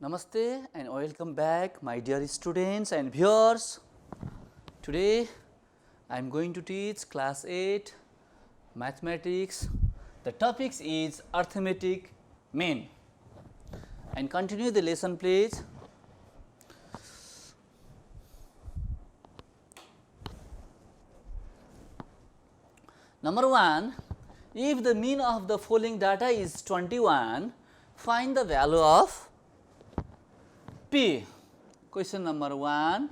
Namaste and welcome back my dear students and viewers. Today I am going to teach class 8 mathematics. The topic is arithmetic mean, and continue the lesson please. Number 1, if the mean of the following data is 21, find the value of P. Question number 1,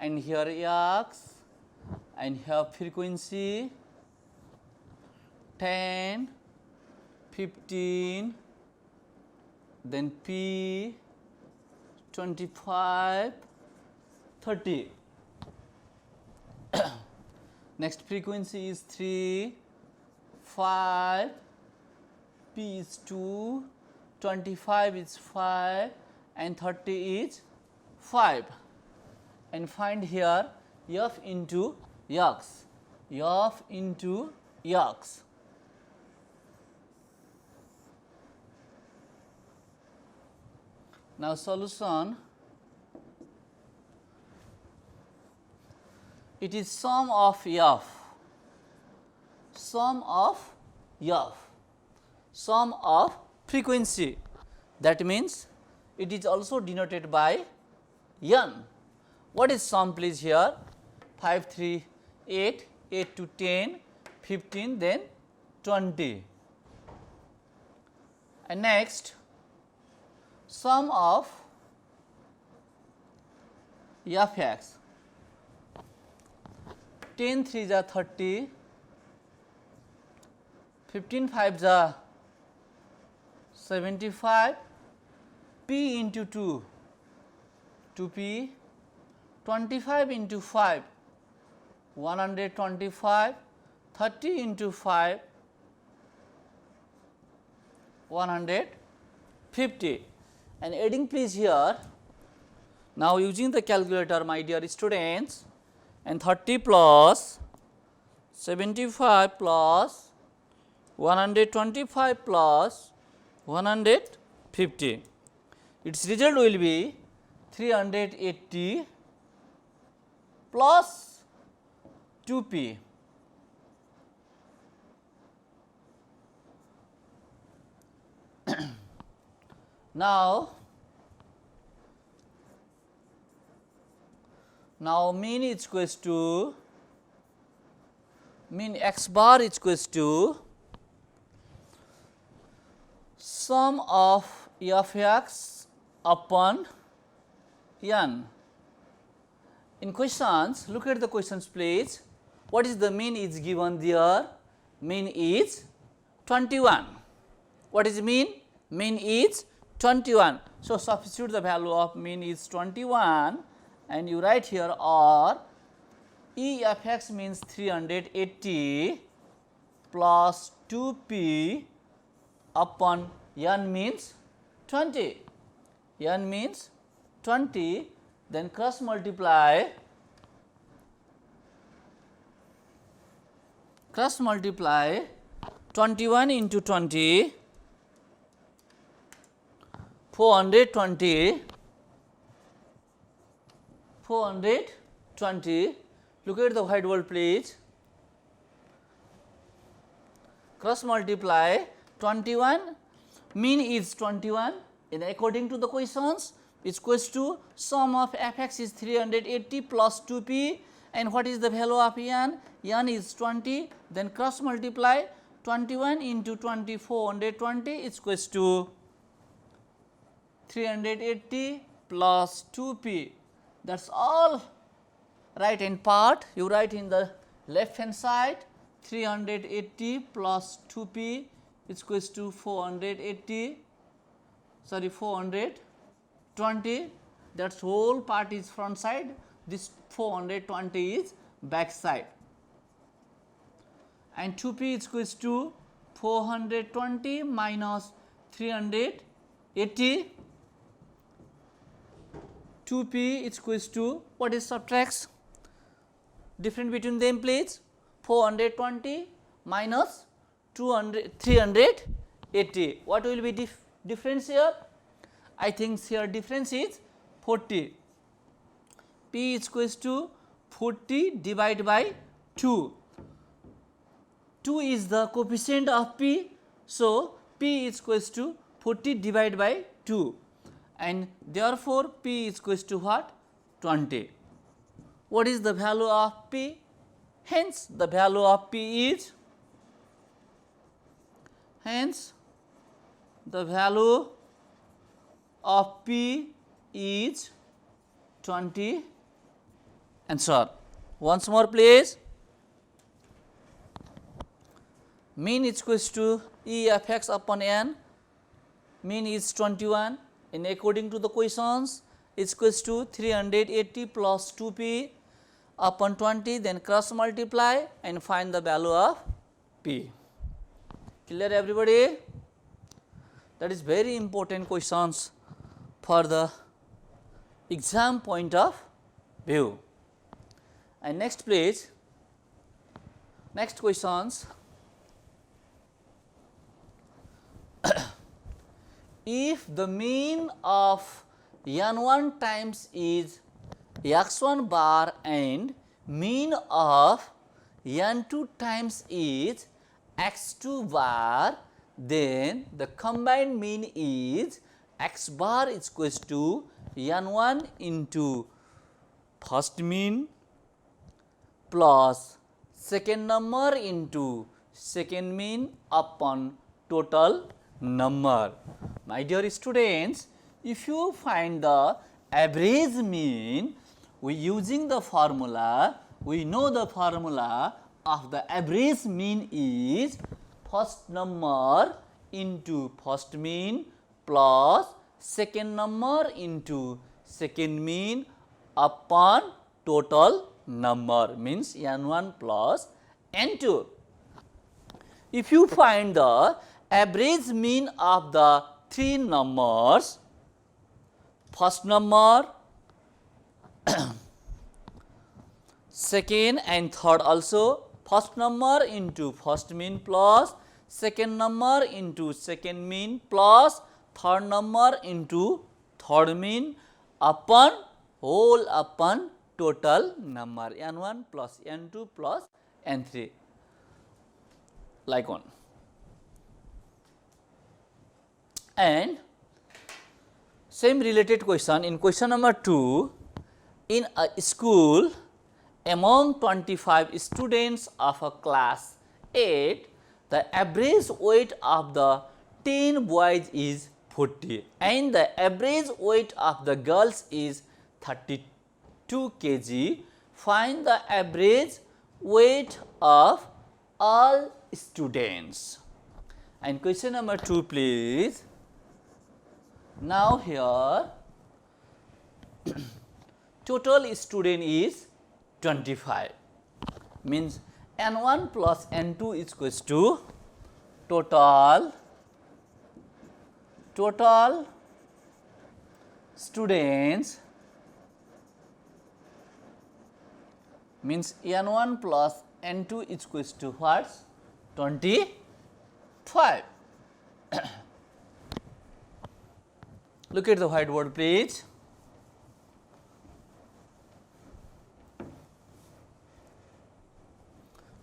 and here x and here frequency 10, 15, then P 25, 30. Next frequency is 3, 5, P is 2, 25 is 5 and 30 is 5, and find here f into x, f into x. Now solution, it is sum of f, sum of f, sum of frequency, that means it is also denoted by n. What is sum please here? 5, 3, 8, 8 to 10, 15, then 20. And next, sum of f(x), 10 3 is 30, 15 5 is 75, P into 2, 2P, 25 into 5, 125, 30 into 5, 150, and adding please here. Now using the calculator my dear students, and 30 plus 75 plus 125 plus 150. Its result will be 380 plus 2P. Now mean is equals to, mean x bar is equals to sum of f(x) upon n. In questions, look at the questions please. What is the mean is given there? Mean is 21. What is mean? Mean is 21. So substitute the value of mean is 21 and you write here, or f(x) means 380 plus 2P upon n means 20. N means 20, then cross multiply 21 into 20, 420, 420. Look at the whiteboard please. Cross multiply 21, mean is 21, and according to the questions is equals to sum of f(x) is 380 plus 2P, and what is the value of n? N is 20, then cross multiply 21 into 20, 420 is equals to 380 plus 2P. That is all right hand part. You write in the left hand side 380 plus 2P is equals to 420, that whole part is front side, this 420 is back side, and 2P is equals to 420 minus 380, 2P is equals to, what is subtracts? Difference between them please, 420 minus 380. What will be difference here? I think here difference is 40. P is equals to 40 divided by 2. 2 is the coefficient of P. So, P is equals to 40 divided by 2, and therefore, P is equals to what? 20. What is the value of P? Hence, the value of P is, hence the value of P is 20. Answer. Once more please. Mean is equals to E f x upon n. Mean is 21, and according to the questions is equals to 380 plus 2p upon 20, then cross multiply and find the value of P. Clear everybody? That is very important questions for the exam point of view. And next please, next questions. If the mean of n1 times is x1 bar and mean of n2 times is x2 bar, then the combined mean is x bar is equals to n1 into first mean plus second number into second mean upon total number. My dear students, if you find the average mean, we using the formula, we know the formula of the average mean is first number into first mean plus second number into second mean upon total number, means n1 plus n2. If you find the average mean of the three numbers, first number, second and third also, first number into first mean plus second number into second mean plus third number into third mean upon whole upon total number n1 plus n2 plus n3, like one. And same related question in question number 2, in a school among 25 students of a class 8, the average weight of the 10 boys is 40 and the average weight of the girls is 32 kg. Find the average weight of all students. And question number 2 please. Now here total student is 25, means n1 plus n2 is equals to total students, means n1 plus n2 is equals to what? 25. Look at the whiteboard please.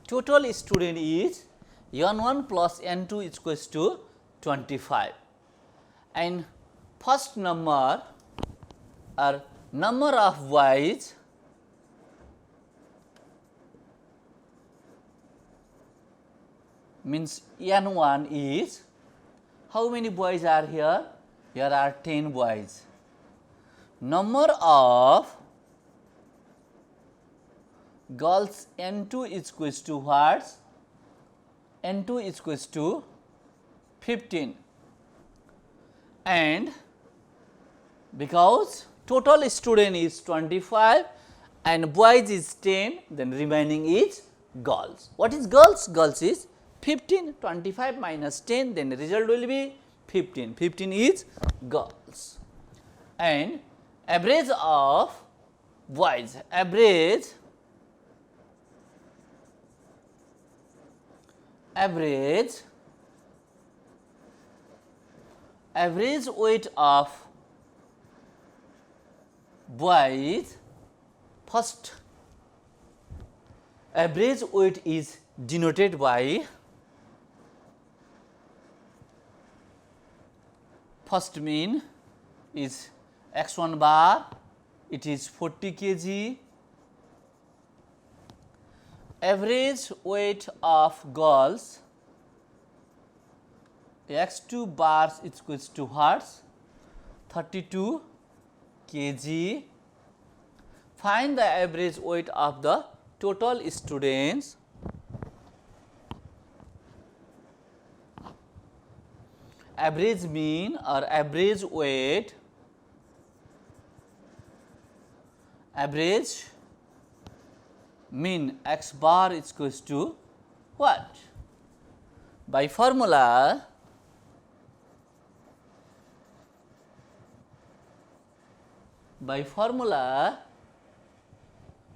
Total student is n1 plus n2 is equals to 25, and first number or number of boys means n1 is, how many boys are here? Here are 10 boys. Number of girls n2 is equals to what? n2 is equals to 15, and because total student is 25 and boys is 10, then remaining is girls. What is girls? Girls is 15, 25 minus 10, then the result will be 15. 15 is girls. And average of boys, average weight of boys, first average weight is denoted by first mean is x1 bar, it is 40 kg. Average weight of girls x2 bars is equals to what? 32 kg. Find the average weight of the total students. Average mean or average weight, average mean x bar is equals to what? By formula,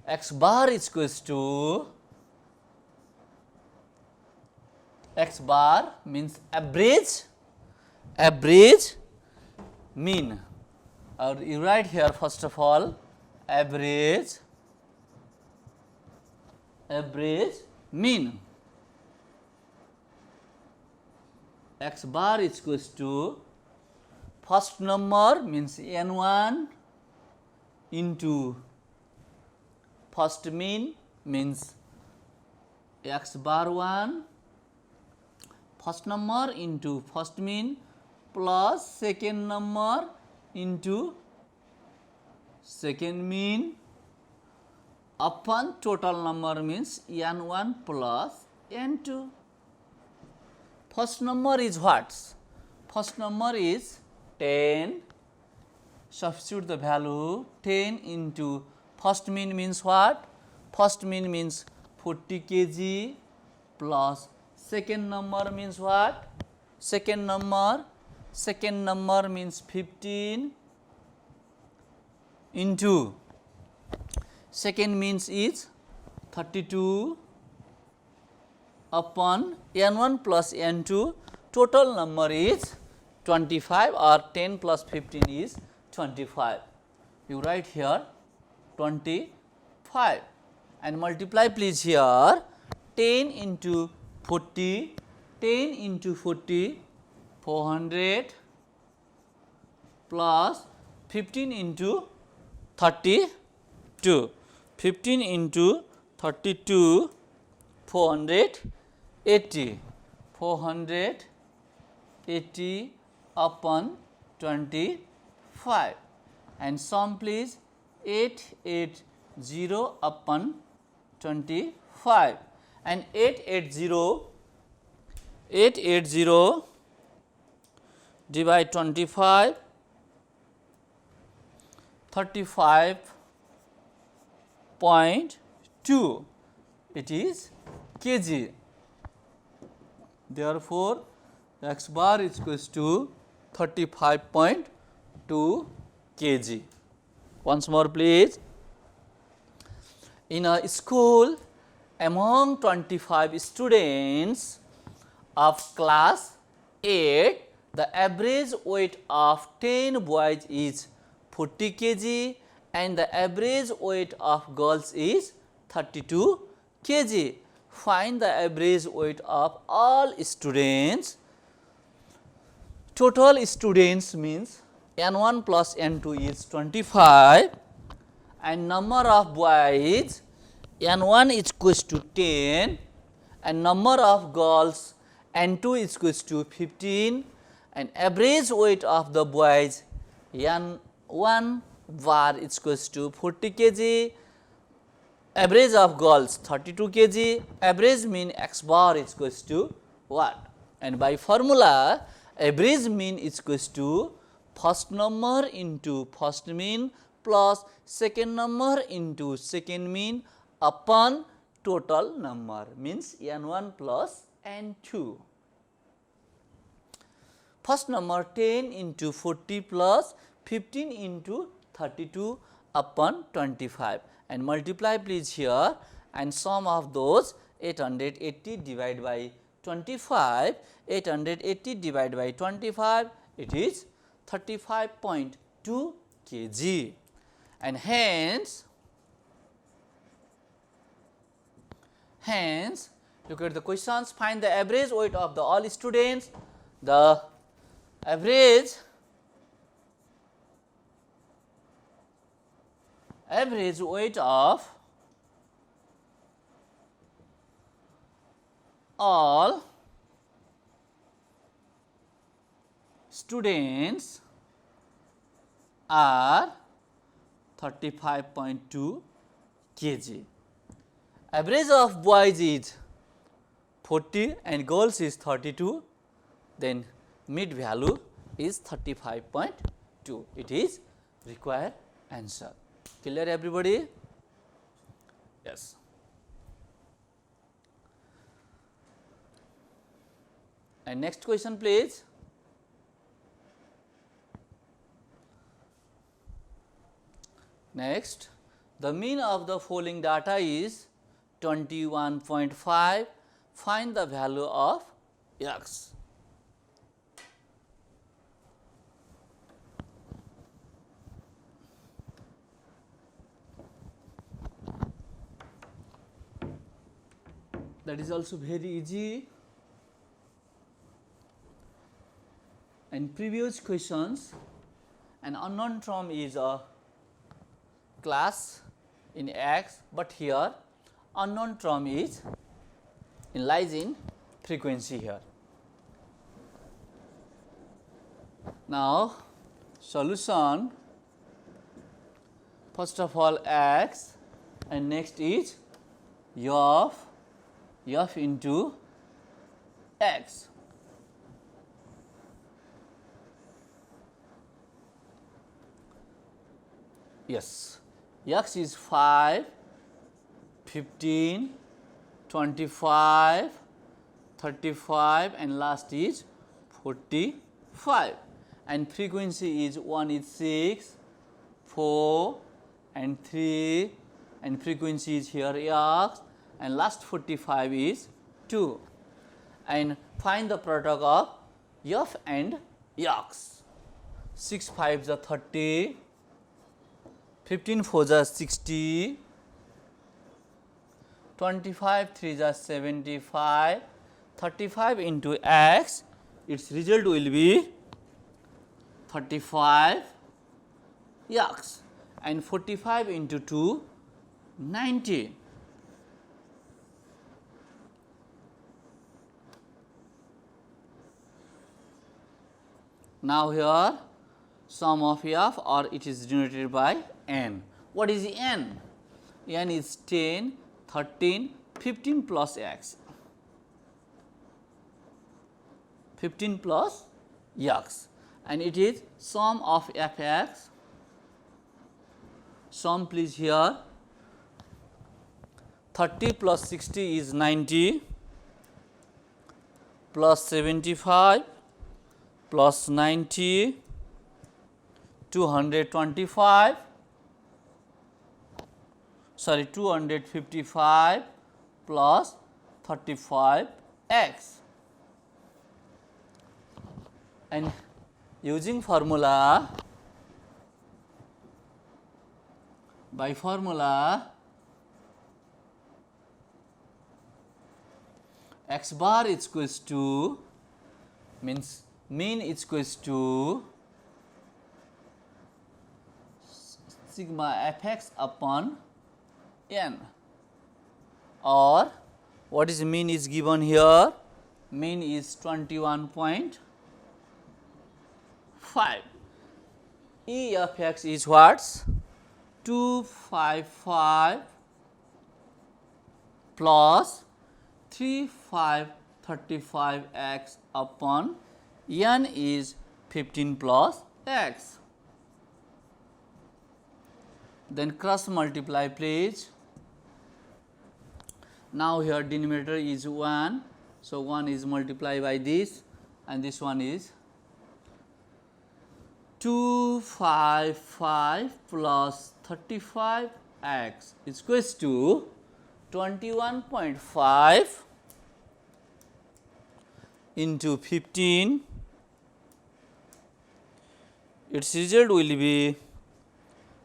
x bar is equals to, x bar means average mean, or you write here first of all average mean. X bar is equals to first number means n1 into first mean means x bar 1, first number into first mean plus second number into second mean upon total number means n1 plus n2. First number is what? First number is 10. Substitute the value 10 into first mean means what? First mean means 40 kg plus second number means what? Second number means 15 into second means is 32 upon n1 plus n2, total number is 25 or 10 plus 15 is 25. You write here 25 and multiply please here 10 into 40, 10 into 40 400 plus 15 into 32, 15 into 32 480, 480 upon 25 and sum please 880 upon 25 and 880 divide 25, 35.2, it is kg. Therefore, x bar is equals to 35.2 kg. Once more please. In a school, among 25 students of class 8, the average weight of 10 boys is 40 kg and the average weight of girls is 32 kg. Find the average weight of all students. Total students means n1 plus n2 is 25 and number of boys n1 is equals to 10 and number of girls n2 is equals to 15 and average weight of the boys n1 bar is equals to 40 kg, average of girls 32 kg, average mean x bar is equals to what? And by formula, average mean is equals to first number into first mean plus second number into second mean upon total number means n1 plus n2. First number 10 into 40 plus 15 into 32 upon 25 and multiply please here and sum of those 880 divided by 25, 880 divided by 25, it is 35.2 kg and hence look at the questions. Find the average weight of the all students. The average weight of all students are 35.2 kg. Average of boys is 40 and girls is 32, then mid value is 35.2. It is required answer. Clear everybody? Yes. And next question please. Next, the mean of the following data is 21.5. Find the value of x. That is also very easy. And previous questions, an unknown term is a class in x, but here unknown term is lies in frequency here. Now, solution, first of all x, and next is f into x. Yes, x is 5, 15, 25, 35 and last is 45, and frequency is 1 is 6, 4 and 3, and frequency is here x, and last 45 is 2, and find the product of f and x. 6 5 is 30, 15 4 is 60, 25 3 is 75, 35 into x, its result will be 35 x, and 45 into 2 90. Now here sum of f, or it is denoted by n. What is n? N is 10, 13, 15 plus x. 15 plus x, and it is sum of fx. Sum please here. 30 plus 60 is 90, plus 75 plus 90, 225, sorry 255 plus 35 x, and using formula, by formula x bar is equals to, means mean is equals to sigma fx upon n, or what is mean is given here, mean is 21.5. E of x is what? 255 plus 3535 x upon n is 15 plus x. Then cross multiply please. Now here denominator is 1, so 1 is multiplied by this, and this one is 255 plus 35 x is equals to 21.5 into 15. Its result will be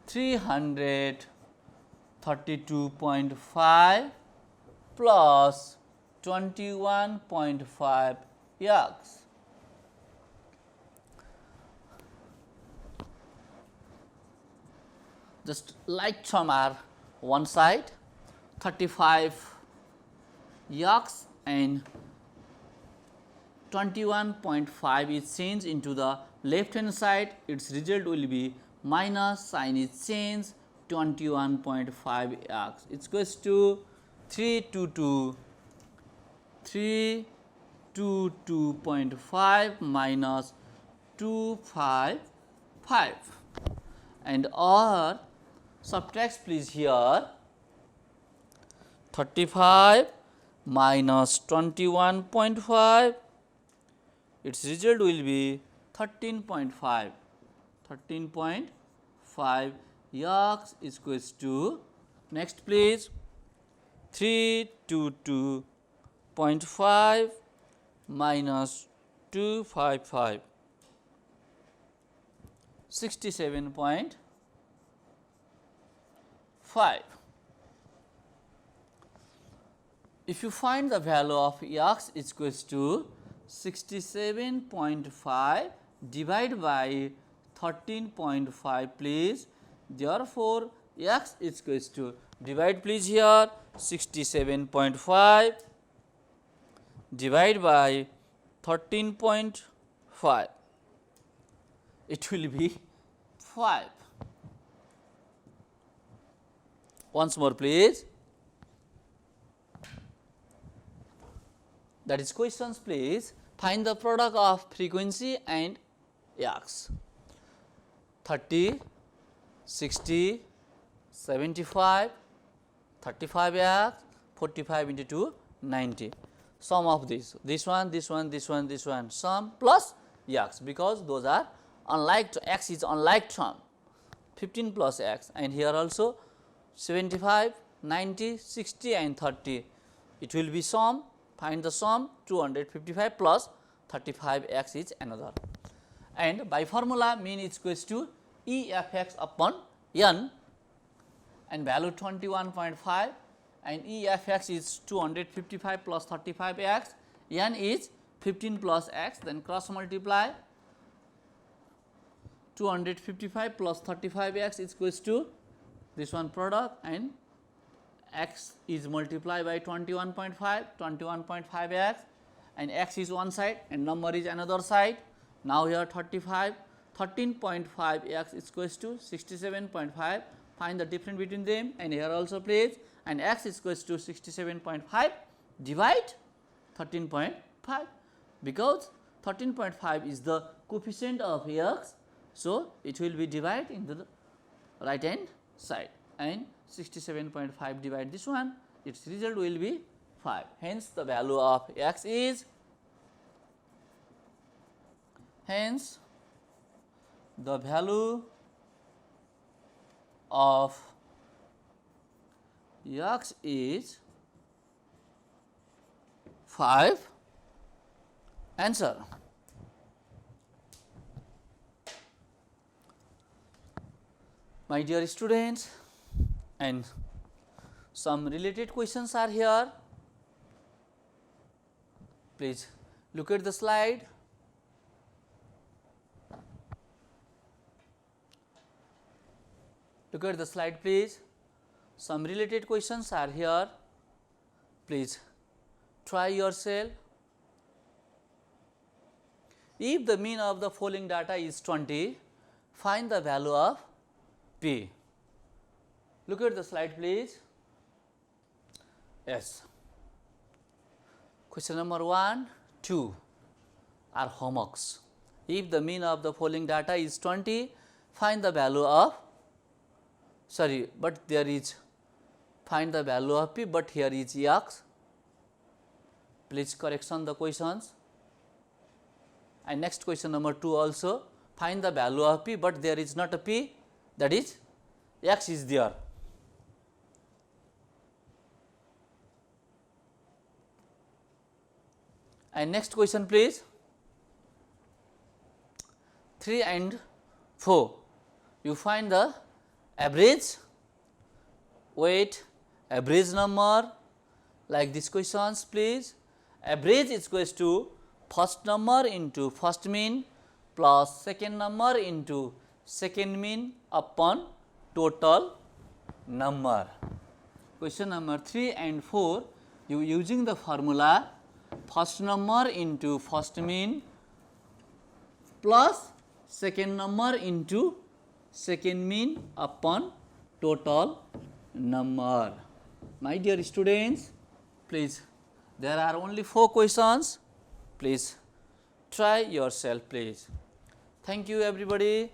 332.5 plus 21.5 x. Just like term are one side, 35 x and 21.5 is changed into the left hand side. Its result will be minus, sign is changed, 21.5 x. It is equals to 322.5 minus 255, and or subtract please here 35 minus 21.5, its result will be 13.5. 13.5 x is equals to, next please, 322.5 minus 255, 67.5. If you find the value of x is equals to 67.5 divided by 13.5 please. Therefore, x is equals to, divide please here, 67.5 divided by 13.5, it will be 5. Once more please. That is questions please. Find the product of frequency and x. 30, 60, 75, 35x, 45 into 2, 90. Sum of this one, this one, this one, this one, sum plus x, because those are unlike, x is unlike term, 15 plus x, and here also 75, 90, 60 and 30. It will be sum. Find the sum, 255 plus 35 x is another, and by formula mean is equals to E f x upon n, and value 21.5, and E f x is 255 plus 35 x, n is 15 plus x, then cross multiply 255 plus 35 x is equals to this one product, and x is multiplied by 21.5 x, and x is one side and number is another side. Now here 35, 13.5 x is equals to 67.5, find the difference between them, and here also please, and x is equals to 67.5 divide 13.5, because 13.5 is the coefficient of x, so it will be divided in the right hand side, and 67.5 divide this one, its result will be 5. Hence, the value of x is, hence the value of x is 5. Answer. My dear students, and some related questions are here. Please look at the slide. Look at the slide please. Some related questions are here. Please try yourself. If the mean of the following data is 20, find the value of p. Look at the slide please. Yes. Question number 1, 2 are homeworks. If the mean of the following data is 20, find the value of, sorry, but there is, find the value of p, but here is x. Please correction the questions. And next question number 2 also, find the value of p, but there is not a p, that is x is there. And next question please, 3 and 4, you find the average, wait, average number, like this questions please. Average is equals to first number into first mean plus second number into second mean upon total number. Question number 3 and 4, you using the formula first number into first mean plus second number into second mean upon total number. My dear students, please, there are only 4 questions, please try yourself please. Thank you everybody.